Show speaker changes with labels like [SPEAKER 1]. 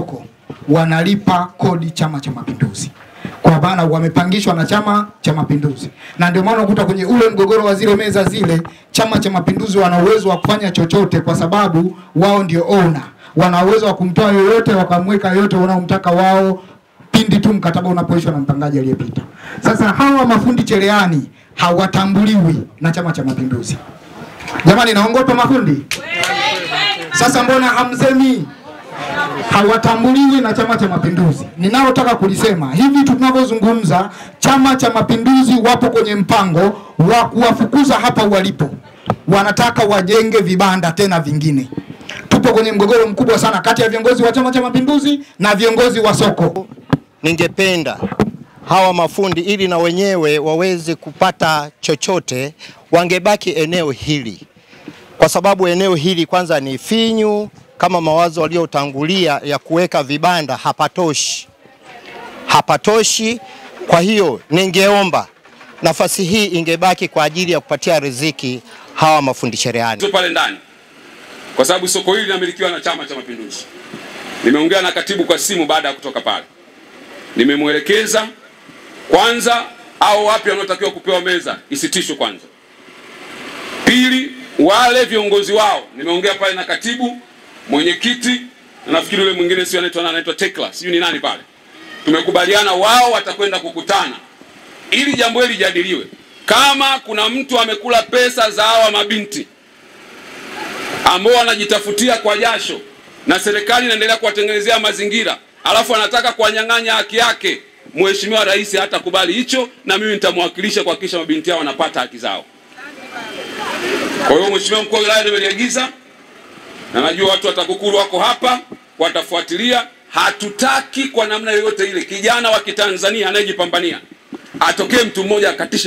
[SPEAKER 1] soko wanalipa kodi Chama cha Mapinduzi, kwa maana wamepangishwa na Chama cha Mapinduzi. Na ndio maana unakuta kwenye ule mgogoro wa zile meza zile, Chama cha Mapinduzi wana uwezo wa kufanya chochote, kwa sababu wao ndio owner. Wana uwezo wa kumtoa yoyote wakamweka yoyote wanaomtaka wao, pindi tu mkataba unapoishwa na mpangaji aliyepita. Sasa hawa mafundi cherehani hawatambuliwi na Chama cha Mapinduzi. Jamani, naongopa mafundi? Sasa mbona hamsemi? Hawatambuliwi na Chama cha Mapinduzi. Ninalotaka kulisema hivi, tunavyozungumza Chama cha Mapinduzi wapo kwenye mpango wa kuwafukuza hapa walipo. Wanataka wajenge vibanda tena vingine. Tupo kwenye mgogoro mkubwa sana kati ya viongozi wa Chama cha Mapinduzi na viongozi wa soko.
[SPEAKER 2] Ningependa hawa mafundi, ili na wenyewe waweze kupata chochote, wangebaki eneo hili, kwa sababu eneo hili kwanza ni finyu, kama mawazo waliotangulia ya kuweka vibanda hapatoshi. Kwa hiyo ningeomba nafasi hii ingebaki kwa ajili ya kupatia riziki hawa mafundi cherehani
[SPEAKER 3] pale ndani, kwa sababu soko hili linamilikiwa na Chama cha Mapinduzi. Nimeongea na katibu kwa simu baada ya kutoka pale, nimemwelekeza kwanza au wapi wanaotakiwa kupewa meza isitishwe kwanza. Pili, wale viongozi wao, nimeongea pale na katibu, mwenyekiti, na nafikiri yule mwingine sio anaitwa Tekla, sio ni nani pale. Tumekubaliana wao watakwenda kukutana ili jambo hili lijadiliwe. Kama kuna mtu amekula pesa za hawa mabinti ambao wanajitafutia kwa jasho na serikali inaendelea kuwatengenezea mazingira, alafu anataka kuwanyang'anya haki yake, Mheshimiwa Rais hatakubali hicho, na mimi nitamwakilisha kuhakikisha mabinti hao wanapata haki zao. Kwa hiyo Mheshimiwa Mkuu wa Wilaya nimeliagiza, na najua watu wa TAKUKURU wako hapa watafuatilia. Hatutaki kwa namna yoyote ile kijana wa Kitanzania anayejipambania atokee mtu mmoja akatishe